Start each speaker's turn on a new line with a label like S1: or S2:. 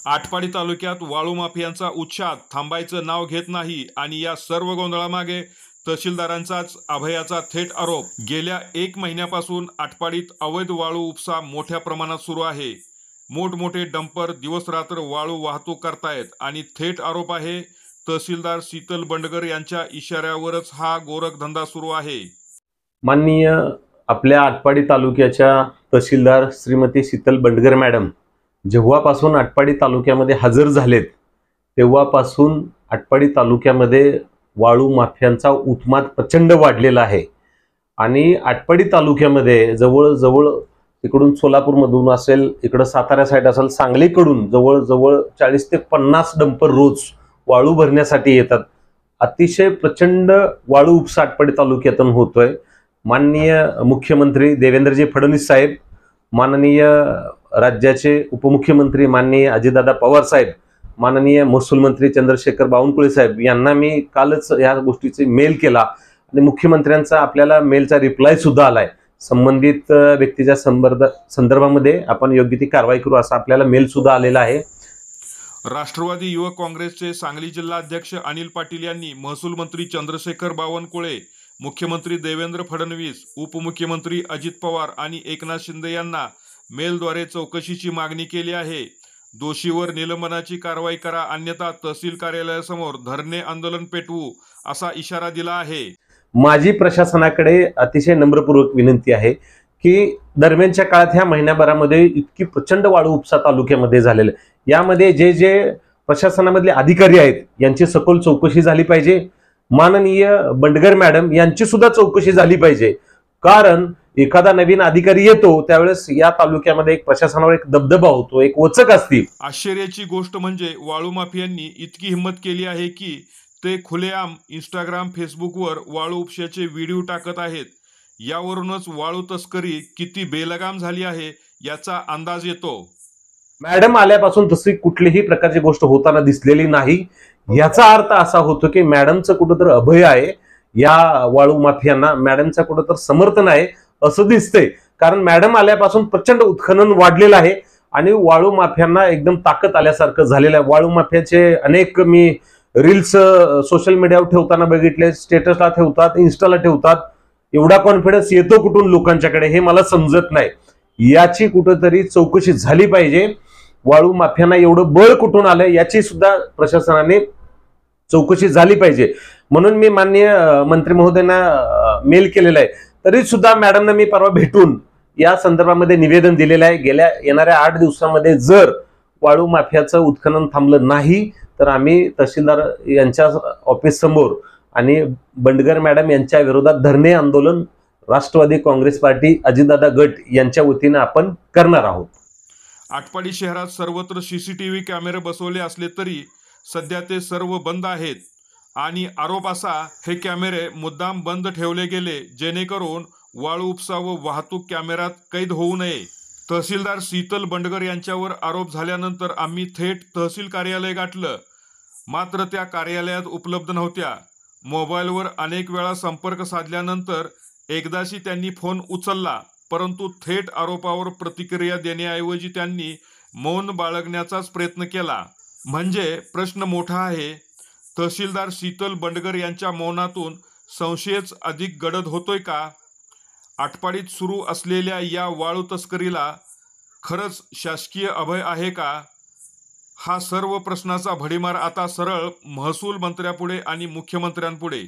S1: आटपाडी तालुक्यात वाळू माफियांचा उच्छाद थांबायचं नाव घेत नाही आणि या सर्व गोंधळामागे तहसीलदारांचाच अभयाचा थेट आरोप। गेल्या 1 महिन्यापासून आटपाडीत अवैध वाळू उपसा मोठ्या प्रमाणात सुरू आहे। मोठमोठे डंपर दिवसरात्र वाळू वाहतूक करतायत आणि थेट आरोप आहे तहसीलदार शीतल बंडगर यांच्या इशाऱ्यावरच हा गोरखधंदा सुरू आहे।
S2: माननीय आपल्या आटपाडी तालुक्याच्या तहसीलदार श्रीमती शीतल बंडगर मॅडम जेव्हापासून आटपाडी तालुक्यामध्ये हजर झालेत तेव्हापासून आटपाडी तालुक्यामध्ये वाळू माफियांचा उत्माद प्रचंड वाढलेला आहे आणि आटपाडी तालुक्यामध्ये जवळजवळ इकडून सोलापूरमधून असेल, इकडं सातारा साईड असेल, सांगलीकडून जवळजवळ 40 ते 50 डंपर रोज वाळू भरण्यासाठी येतात। अतिशय प्रचंड वाळू उपसा आटपाडी तालुक्यातून होतोय। माननीय मुख्यमंत्री देवेंद्रजी फडणवीस साहेब, माननीय राज्याचे उपमुख्यमंत्री माननीय अजितदादा पवार साहेब, माननीय महसूल मंत्री चंद्रशेखर बावनकुळे साहेब यांना मी कालच या गोष्टीचे मेल केला आणि मुख्यमंत्र्यांचा आपल्याला मेलचा रिप्लाय सुद्धा आलाय। संबंधित व्यक्तीच्या संदर्भामध्ये आपण योग्य ती कारवाई करू असा आपल्याला मेल सुद्धा आलेला आहे।
S1: राष्ट्रवादी युवक काँग्रेसचे सांगली जिल्हा अध्यक्ष अनिल पाटील यांनी महसूल मंत्री चंद्रशेखर बावनकुळे, मुख्यमंत्री देवेंद्र फडणवीस, उपमुख्यमंत्री अजित पवार आणि एकनाथ शिंदे यांना मेलद्वारे चौकशीची मागणी केली आहे। दोषीवर निलंबनाची कारवाई करा, अन्यथा तहसील कार्यालयासमोर धरणे आंदोलन पेटवू असा इशारा दिला आहे।
S2: माझी प्रशासनाकडे अतिशय नम्रपूर्वक विनंती आहे की दरम्यानच्या काळात ह्या महिन्याभरामध्ये इतकी प्रचंड वाळू उपसा तालुक्यामध्ये झालेलं, यामध्ये जे प्रशासनामधले अधिकारी आहेत यांची सखोल चौकशी झाली पाहिजे। माननीय बंडगर मॅडम यांची सुद्धा चौकशी झाली पाहिजे, कारण एखादा नवीन अधिकारी येतो त्यावेळेस या तालुक्यामध्ये एक प्रशासनावर एक दबदबा होतो, एक वचक असते।
S1: आश्चर्याची गोष्ट म्हणजे वाळू माफियांनी इतकी हिंमत केली आहे की ते खुलेआम इंस्टाग्राम, फेसबुकवर वाळू उपशाचे व्हिडिओ टाकत आहेत। यावरूनच वाळू तस्करी किती बेलगाम झाली आहे याचा अंदाज येतो।
S2: मॅडम आल्यापासून तशी कुठलीही प्रकारची गोष्ट होताना दिसलेली नाही। याचा अर्थ असा होतो की मॅडमचं कुठंतरी अभय आहे, या वाळू माफियांना मॅडमचं कुठंतरी समर्थन आहे असं दिसतंय, कारण मॅडम आल्यापासून प्रचंड उत्खनन वाढलेलं आहे आणि वाळू माफियांना एकदम ताकद आल्यासारखं झालेलं आहे। वाळू माफियाचे अनेक मी रील्स सोशल मीडियावर ठेवताना बघितले, स्टेटसला ठेवतात, इन्स्टाला ठेवतात। एवढा कॉन्फिडन्स येतो कुठून लोकांच्याकडे हे मला समजत नाही। याची कुठेतरी चौकशी झाली पाहिजे। वाळू माफियांना एवढं बळ कुठून आलं याची सुद्धा प्रशासनाने चौकशी झाली पाहिजे, म्हणून मी माननीय मंत्री महोदयांना मेल केलेला आहे। तरी सुद्धा मॅडमना मी परवा भेटून या संदर्भामध्ये निवेदन दिलेलं आहे। येणाऱ्या 8 दिवसामध्ये जर वाळू माफियाचं उत्खनन थांबलं नाही तर आम्ही तहसीलदार यांच्या ऑफिस समोर आणि बंडगर मॅडम यांच्या विरोधात धरणे आंदोलन राष्ट्रवादी काँग्रेस पार्टी अजितदादा गट यांच्या वतीने आपण करणार आहोत।
S1: आटपाडी शहरात सर्वत्र सीसीटीव्ही कॅमेरे बसवले असले तरी सध्या ते सर्व बंद आहेत आणि आरोप असा हे कॅमेरे मुद्दाम बंद ठेवले गेले जेणेकरून वाळू उपसा व वाहतूक कॅमेऱ्यात कैद होऊ नये। तहसीलदार शीतल बंडगर यांच्यावर आरोप झाल्यानंतर आम्ही थेट तहसील कार्यालय गाठलं, मात्र त्या कार्यालयात उपलब्ध नव्हत्या। मोबाईलवर अनेक वेळा संपर्क साधल्यानंतर एकदाशी त्यांनी फोन उचलला, परंतु थेट आरोपावर प्रतिक्रिया देण्याऐवजी त्यांनी मौन बाळगण्याचाच प्रयत्न केला। म्हणजे प्रश्न मोठा आहे, तहसीलदार शीतल बंडगर यांच्या मौनातून संशयच अधिक गडद होतोय का? आटपाडीत सुरू असलेल्या या वाळू तस्करीला खरंच शासकीय अभय आहे का? हा सर्व प्रश्नाचा भडीमार आता सरळ महसूल मंत्र्यापुढे आणि मुख्यमंत्र्यांपुढे